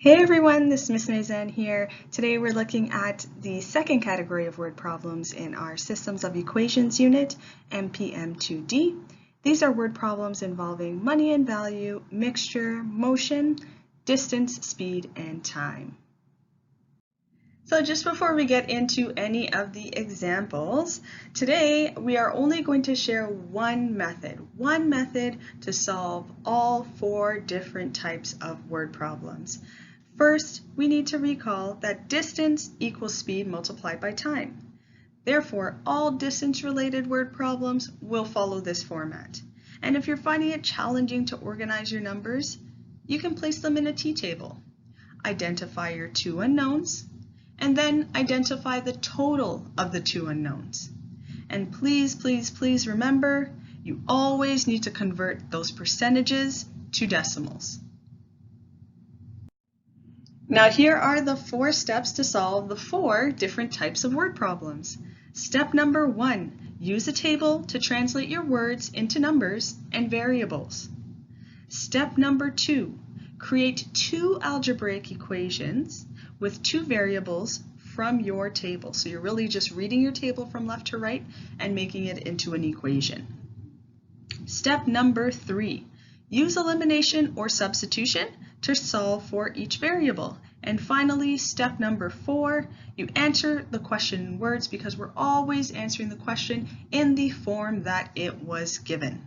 Hey everyone, this is Miss Mazen here. Today we're looking at the second category of word problems in our Systems of Equations unit, MPM2D. These are word problems involving money and value, mixture, motion, distance, speed, and time. So just before we get into any of the examples, today we are only going to share one method to solve all four different types of word problems. First, we need to recall that distance equals speed multiplied by time. Therefore, all distance-related word problems will follow this format. And if you're finding it challenging to organize your numbers, you can place them in a t-table. Identify your two unknowns, and then identify the total of the two unknowns. And please remember, you always need to convert those percentages to decimals. Now here are the 4 steps to solve the 4 different types of word problems. Step number 1, use a table to translate your words into numbers and variables. Step number 2, create 2 algebraic equations with 2 variables from your table. So you're really just reading your table from left to right and making it into an equation. Step number 3, use elimination or substitution to solve for each variable. And finally, step number 4, you answer the question in words because we're always answering the question in the form that it was given.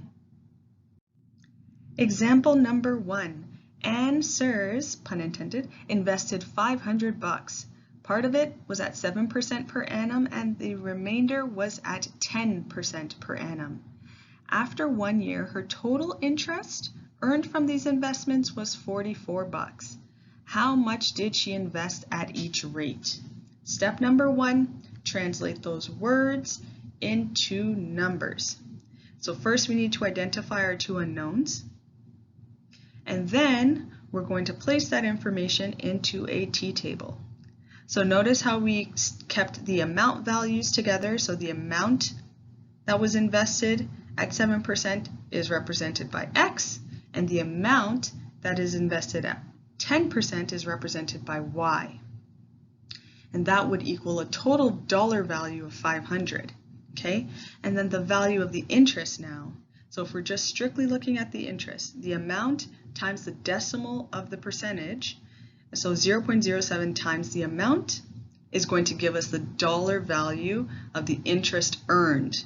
Example number 1. Ann Sears, pun intended, invested $500. Part of it was at 7% per annum and the remainder was at 10% per annum. After 1 year, her total interest earned from these investments was $44. How much did she invest at each rate? Step number 1, translate those words into numbers. So first we need to identify our two unknowns, and then we're going to place that information into a t-table. So notice how we kept the amount values together. So the amount that was invested at 7% is represented by X, and the amount that is invested at 10% is represented by Y. And that would equal a total dollar value of 500, okay? And then the value of the interest now. So if we're just strictly looking at the interest, the amount times the decimal of the percentage, so 0.07 times the amount is going to give us the dollar value of the interest earned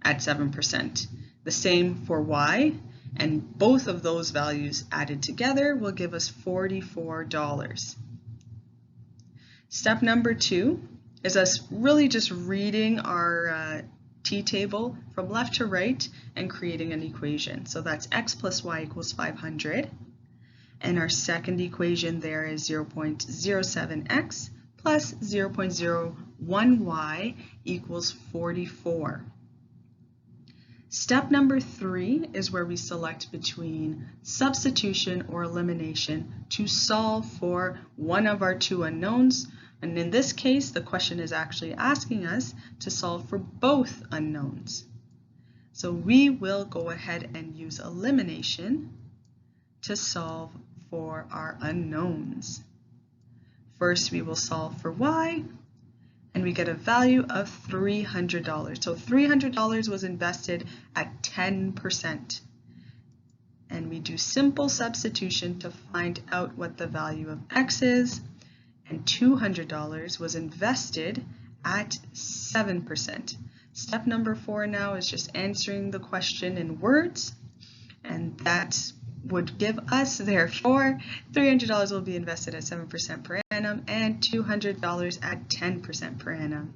at 7%. The same for Y, and both of those values added together will give us $44. Step number 2 is us really just reading our t-table from left to right and creating an equation. So that's X plus Y equals 500. And our second equation there is 0.07x plus 0.01y equals 44. Step number 3 is where we select between substitution or elimination to solve for one of our two unknowns. And in this case, the question is actually asking us to solve for both unknowns. So we will go ahead and use elimination to solve for our unknowns. First, we will solve for Y, and we get a value of $300. So $300 was invested at 10%. And we do simple substitution to find out what the value of X is, and $200 was invested at 7%. Step number 4 now is just answering the question in words, and that would give us, therefore, $300 will be invested at 7% per annum and $200 at 10% per annum.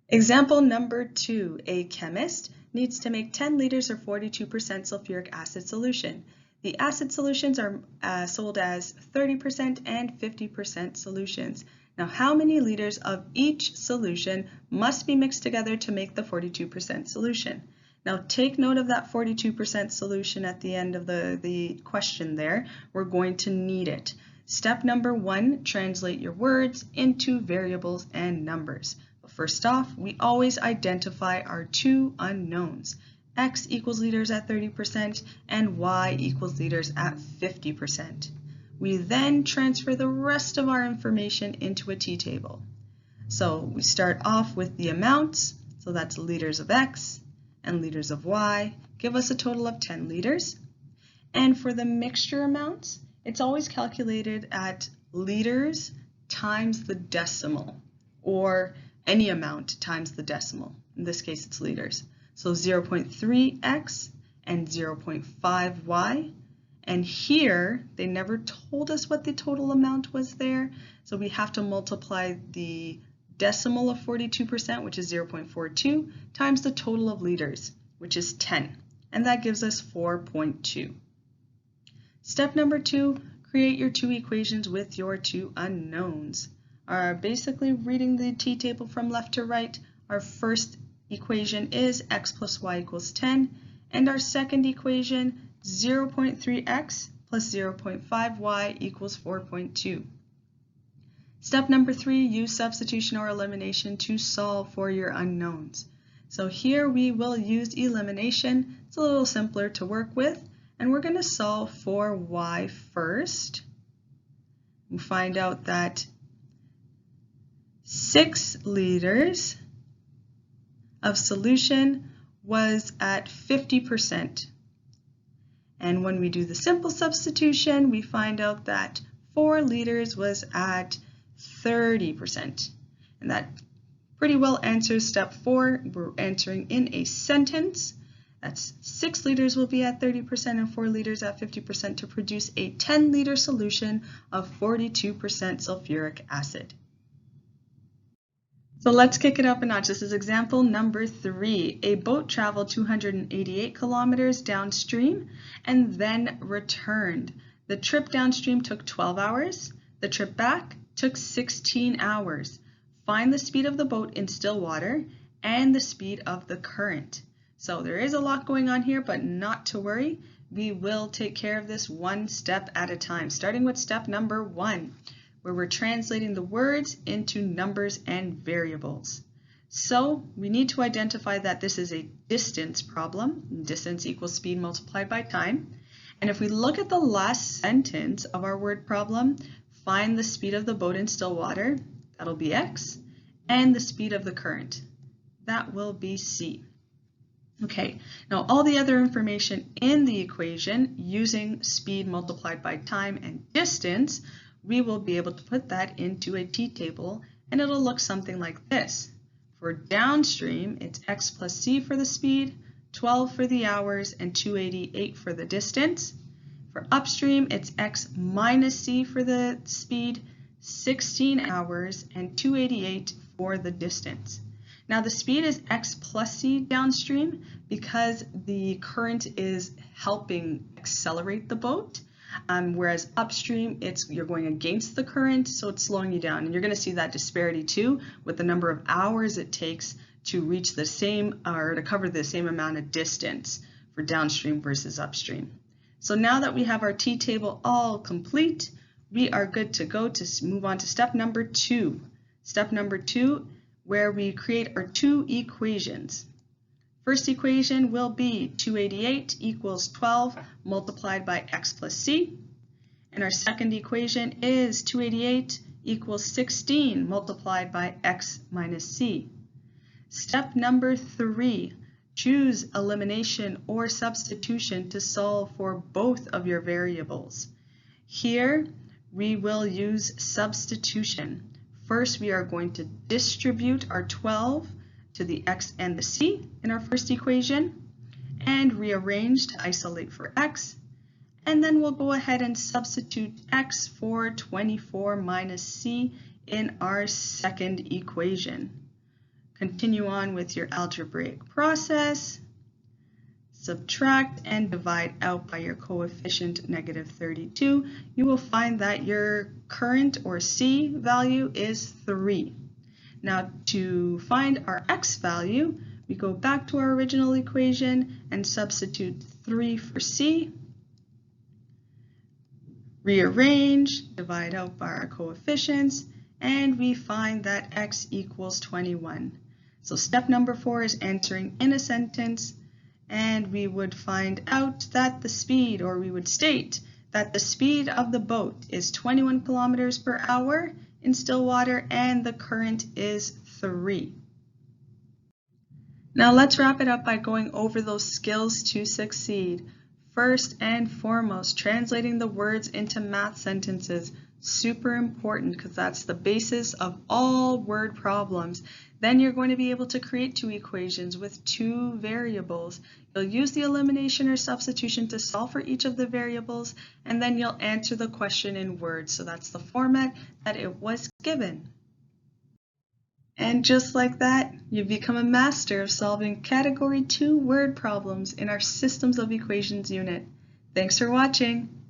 Example number 2, a chemist needs to make 10 liters of 42% sulfuric acid solution. The acid solutions are sold as 30% and 50% solutions. Now, how many liters of each solution must be mixed together to make the 42% solution? Now take note of that 42% solution at the end of the question there. We're going to need it. Step number 1, translate your words into variables and numbers. But first off, we always identify our two unknowns. X equals liters at 30% and Y equals liters at 50%. We then transfer the rest of our information into a t-table. So we start off with the amounts, so that's liters of X and liters of Y, give us a total of 10 liters. And for the mixture amounts, it's always calculated at liters times the decimal, or any amount times the decimal. In this case, it's liters. So 0.3x and 0.5y. And here, they never told us what the total amount was there, so we have to multiply the decimal of 42%, which is 0.42, times the total of liters, which is 10, and that gives us 4.2. Step number 2, create your two equations with your two unknowns. Basically, reading the t-table from left to right, our first equation is x plus y equals 10, and our second equation, 0.3x plus 0.5y equals 4.2. Step number 3, use substitution or elimination to solve for your unknowns. So here we will use elimination. It's a little simpler to work with, and we're going to solve for y first. We find out that 6 liters of solution was at 50%. And when we do the simple substitution, we find out that 4 liters was at 30%. And that pretty well answers step 4. We're answering in a sentence. That's 6 liters will be at 30% and 4 liters at 50% to produce a 10-liter solution of 42% sulfuric acid. So let's kick it up a notch. This is example number 3. A boat traveled 288 kilometers downstream and then returned. The trip downstream took 12 hours. The trip back took 16 hours. Find the speed of the boat in still water and the speed of the current. So there is a lot going on here, but not to worry. We will take care of this one step at a time, starting with step number 1. Where we're translating the words into numbers and variables. So we need to identify that this is a distance problem. Distance equals speed multiplied by time. And if we look at the last sentence of our word problem, find the speed of the boat in still water, that'll be x, and the speed of the current, that will be c. Okay, now all the other information in the equation using speed multiplied by time and distance, we will be able to put that into a t-table, and it'll look something like this. For downstream, it's x plus c for the speed, 12 for the hours, and 288 for the distance. For upstream, it's x minus c for the speed, 16 hours, and 288 for the distance. Now the speed is x plus c downstream because the current is helping accelerate the boat. Whereas upstream, you're going against the current, so it's slowing you down. And you're going to see that disparity too with the number of hours it takes to reach the same, or to cover the same amount of distance for downstream versus upstream. So now that we have our t-table all complete, we are good to go to move on to step number 2. Step number 2, where we create our two equations. First equation will be 288 equals 12 multiplied by x plus c. And our second equation is 288 equals 16 multiplied by x minus c. Step number 3, choose elimination or substitution to solve for both of your variables. Here we will use substitution. First, we are going to distribute our 12 to the x and the c in our first equation and rearrange to isolate for x, and then we'll go ahead and substitute x for 24 minus c in our second equation. Continue on with your algebraic process, subtract and divide out by your coefficient negative 32. You will find that your current or c value is 3. Now to find our x value, we go back to our original equation and substitute 3 for c, rearrange, divide out by our coefficients, and we find that x equals 21. So step number 4 is answering in a sentence, and we would find out that the speed, or we would state that the speed of the boat is 21 kilometers per hour in still water and the current is 3. Now let's wrap it up by going over those skills to succeed. First and foremost, translating the words into math sentences. Super important because that's the basis of all word problems. Then you're going to be able to create 2 equations with 2 variables. You'll use the elimination or substitution to solve for each of the variables, and then you'll answer the question in words. So that's the format that it was given. And just like that, you've become a master of solving Category 2 word problems in our Systems of Equations unit. Thanks for watching.